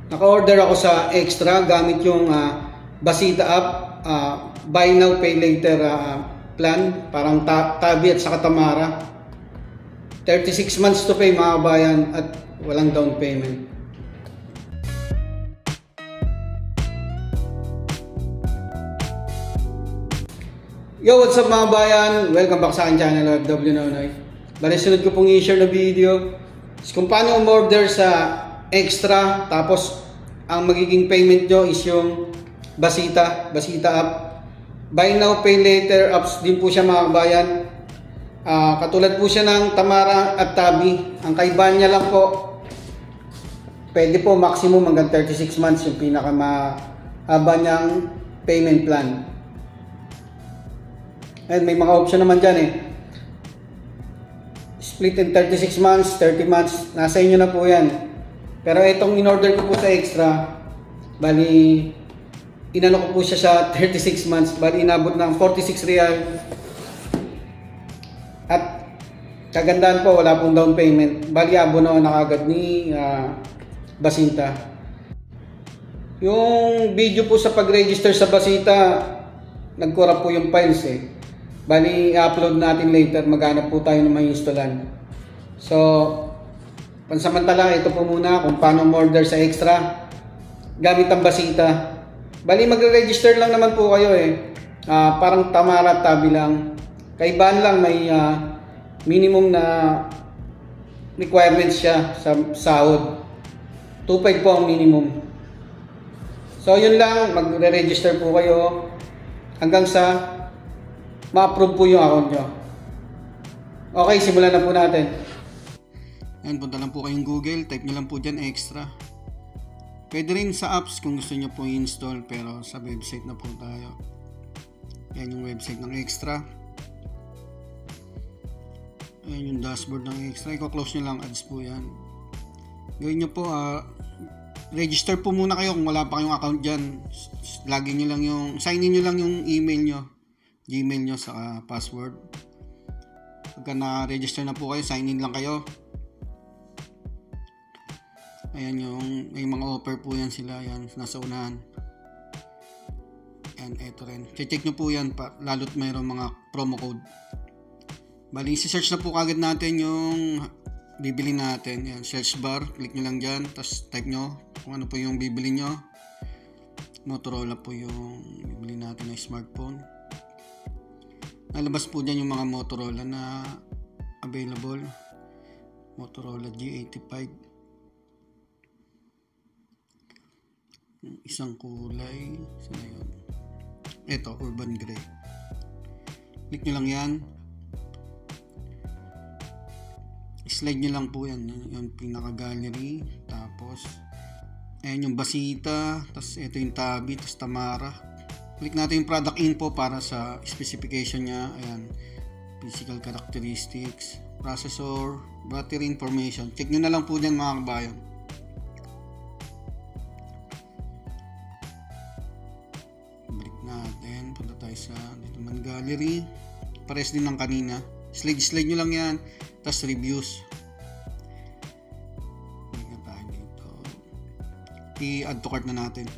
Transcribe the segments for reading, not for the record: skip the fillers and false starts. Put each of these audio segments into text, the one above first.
Naka-order ako sa Extra gamit yung Basita app, buy now pay later plan, parang Tabi at saka Tamara. 36 months to pay mga kabayan at walang down payment. Yo, what's up mga bayan? Welcome back sa aking channel, OFW Nonoy. Bali, sunod ko pong i-share na video is kung paano umorder sa Extra, tapos ang magiging payment nyo is yung Basita app. Buy now, pay later apps din po siya mga kabayan. Katulad po siya ng Tamara at Tabi. Ang kaibahan niya lang po, pwede po maximum hanggang 36 months yung pinakamahaba niyang payment plan. And may mga option naman dyan eh. Split in 36 months, 30 months, nasa inyo na po yan. Pero itong in-order ko po sa Extra, bali, inano ko po siya sa 36 months, bali inabot ng 46 real. At kagandahan po, wala pong down payment. Bali, abono na kagad ni Basita. Yung video po sa pag-register sa Basita, nagkorap po yung files eh. Bali, i-upload natin later, maghanap po tayo ng may installan. So, pansamantala, ito po muna kung paano order sa Extra gamit ang Basita. Bali, magre-register lang naman po kayo eh. Parang Tamara at Tabi lang. Kaibahan lang, may minimum na requirements siya sa sahod. 2.5 po ang minimum. So, yun lang, magre-register po kayo hanggang sa ma-approve po yung account nyo. Okay, simulan na po natin. Ayan, punta lang po kayong Google, type nyo lang po dyan Extra. Pwede rin sa apps kung gusto nyo po i-install, pero sa website na po tayo. Ayan yung website ng Extra. Ayan yung dashboard ng Extra. I-close nyo lang, ads po yan. Gawin nyo po, register po muna kayo kung wala pa kayong account dyan. Lagin nyo lang yung, sign in nyo lang yung email nyo, Gmail nyo sa password. Pagka na-register na po kayo, sign in lang kayo. Ayan yung, may mga offer po yan sila, yan, nasa unahan. And eto rin. Check nyo po yan, lalo't mayroong mga promo code. Bali, si-search na po kagad natin yung bibili natin. Yan, search bar, click nyo lang dyan, tapos type nyo kung ano po yung bibili nyo. Motorola po yung bibili natin na smartphone. Nalabas po dyan yung mga Motorola na available. Motorola G85. Isang kulay. Saan yun? Ito, Urban Gray. Click nyo lang yan. Slide nyo lang po yan. Yung pinaka-gallery. Tapos, ayan yung Basita. Tapos, ito yung Tabi. Tapos, Tamara. Click natin yung product info para sa specification niya. Ayan. Physical characteristics, processor, battery information. Check nyo na lang po dyan mga kabayan. Balik natin. Punta tayo sa dito man gallery. Pares din ng kanina. Slide nyo lang yan. Tapos reviews. Balik na tayo dito. I-add to cart na natin.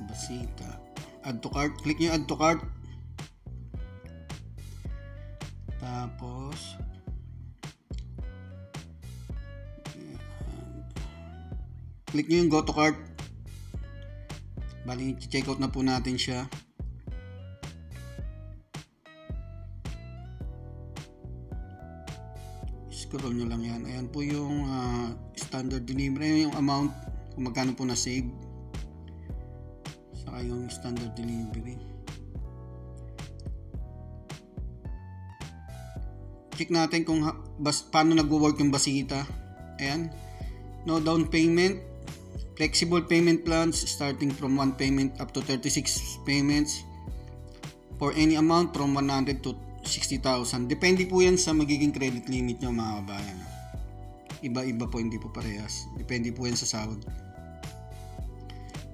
Basita. Add to cart. Click nyo add to cart. Tapos click nyo yung go to cart. Bali, check out na po natin siya. Scroll nyo lang yan. Ayan po yung standard delivery. Yung amount kung magkano po na save. Saka yung standard delivery. Check natin kung paano nagwo-work yung Basita. Ayan. No down payment. Flexible payment plans starting from 1 payment up to 36 payments for any amount from 100 to 60,000. Depende po yan sa magiging credit limit nyo mga kabayan. Iba-iba po, hindi po parehas. Depende po yan sa sahod.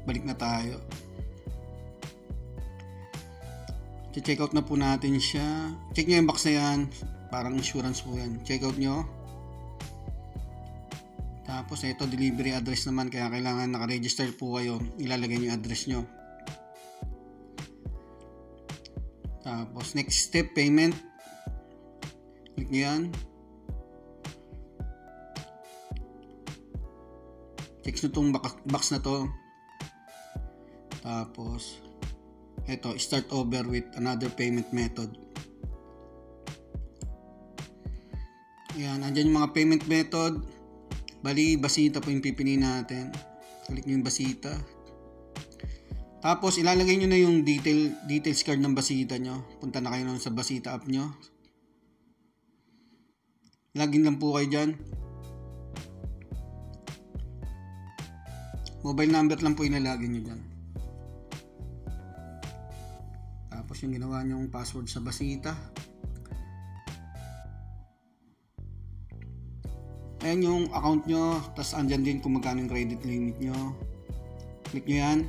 Balik na tayo. Check out na po natin siya. Check nyo yung box na yan. Parang insurance po yan. Check out nyo. Tapos ito delivery address naman, kaya kailangan naka-register po kayo, ilalagay niyo yung address nyo. Tapos next step, payment, click nyo yan. Check nyo itong box na to. Tapos ito, start over with another payment method. Ayan, andyan yung mga payment method. Bali, Basita po yung pipiliin natin. Click nyo yung Basita. Tapos, ilalagay nyo na yung details card ng Basita nyo. Punta na kayo nun sa Basita app nyo. Login lang po kayo dyan. Mobile number lang po inalagay nyo dyan. Tapos, yung ginawa nyo yung password sa Basita. Ayan yung account nyo, tapos andyan din kung magkano yung credit limit nyo. Click nyo yan.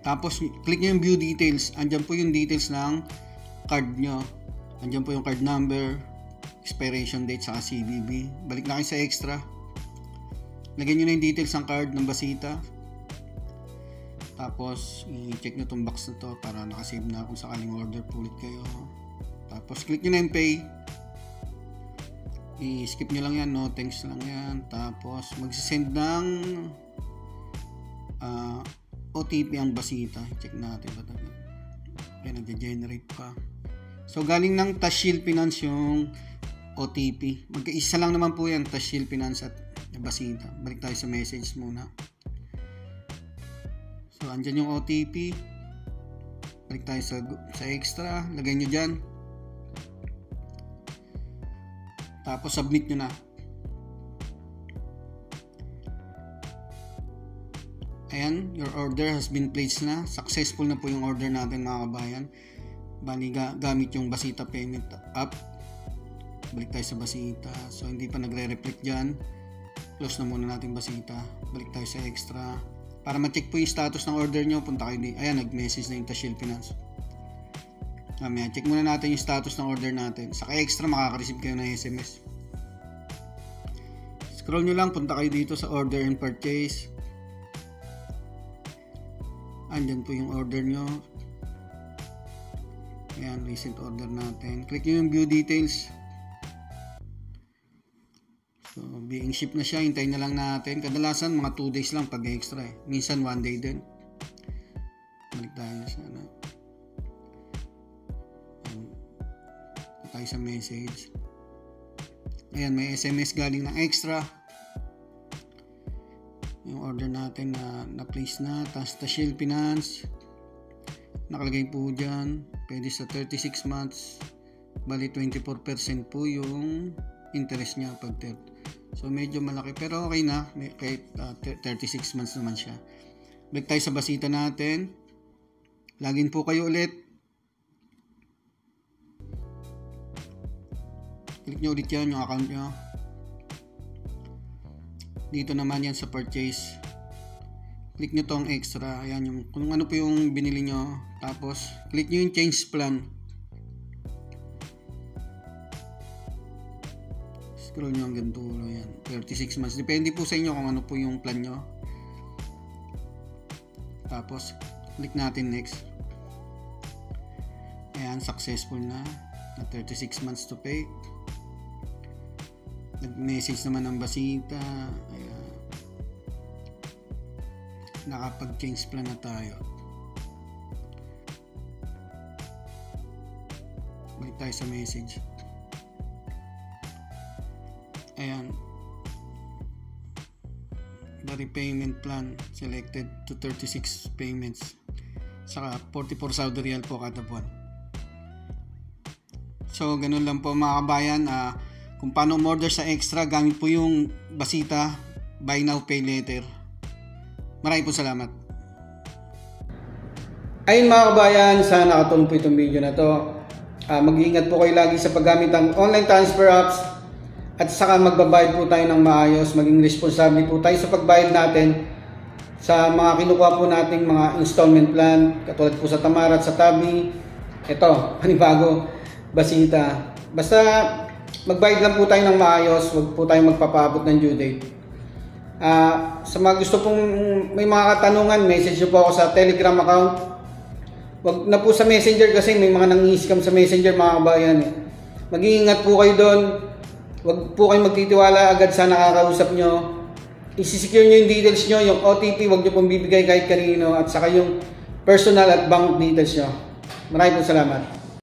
Tapos click nyo yung view details. Andyan po yung details ng card nyo. Andyan po yung card number, expiration date, saka CVV. Balik na kayo sa extra. Lagyan nyo na yung details ng card ng Basita. Tapos i-check nyo itong box na to para nakasave na kung sakaling order po ulit kayo. Tapos click nyo na yung pay. I-skip nyo lang yan, no thanks lang yan. Tapos magsisend ng OTP ang Basita. Check natin ba tayo. Kaya nag-generate pa. So galing ng Tashield Finance yung OTP. Magkaisa lang naman po yan, Tashield Finance at Basita. Balik tayo sa message muna. So andyan yung OTP. Balik tayo sa extra. Lagay nyo dyan. Tapos submit nyo na. Ayan, your order has been placed na. Successful na po yung order natin mga kabayan. Bali gamit yung Basita payment app. Balik tayo sa Basita. So hindi pa nagre-reflect dyan. Close na muna natin Basita. Balik tayo sa extra. Para ma-check po yung status ng order nyo, punta kayo dito. Ayan, nag-message na yung Tashield Finance. Mamaya, check muna natin yung status ng order natin. Sa extra, makaka-receive kayo ng SMS. Scroll nyo lang, punta kayo dito sa order and purchase. Andyan po yung order nyo. Ayan, recent order natin. Click nyo yung view details. So, being shipped na siya. Hintayin na lang natin. Kadalasan, mga 2 days lang pag extra eh. Minsan 1 day din. Balik tayo sa ano. Tayo sa message. Ayan, may SMS galing ng extra. Yung order natin na place na. Tapos Tashield Finance. Nakalagay po dyan. Pwede sa 36 months. Bali 24% po yung interest niya pag 30. So medyo malaki. Pero okay na. Kahit 36 months naman siya. Balik tayo sa Basita natin. Login po kayo ulit. Click nyo ulit yan, yung account nyo. Dito naman yan sa purchase. Click nyo tong extra. Ayan, yung, kung ano po yung binili nyo. Tapos, click nyo yung change plan. Scroll nyo hanggang dulo. Yan, 36 months. Depende po sa inyo kung ano po yung plan nyo. Tapos, click natin next. Ayan, successful na. 36 months to pay. Nag-message naman ng Basita. Ayan. Nakapag-change plan na tayo. Balik tayo sa message. Ayan. The repayment plan selected to 36 payments. Saka 44 Saudi Riyal po kada buwan. So, ganun lang po mga kabayan. Kung paano umorder sa extra, gamit po yung Basita Buy Now Pay Later. Maraming po salamat. Ayun mga kabayan, sana nakatulong po itong video na to. Mag-iingat po kayo lagi sa paggamit ng online transfer apps at saka magbabayad po tayo ng maayos. Maging responsable po tayo sa pagbayad natin sa mga kinukuha po nating mga installment plan, katulad po sa Tamara at sa Tabi. Ito, panibago, Basita. Basta magbayad lang po tayo ng maayos, wag po tayong magpapaabot ng due date. Sa mga gusto pong may mga katanungan, message nyo po ako sa Telegram account. Wag na po sa Messenger kasi may mga nang-i-scam sa Messenger mga kabayan. Mag-iingat po kayo doon. Wag po kayong magtitiwala agad sa nakakausap nyo. I-secure nyo yung details nyo, yung OTP, wag nyo pong bibigay kahit kanino, at saka yung personal at bank details nyo. Maraming po salamat.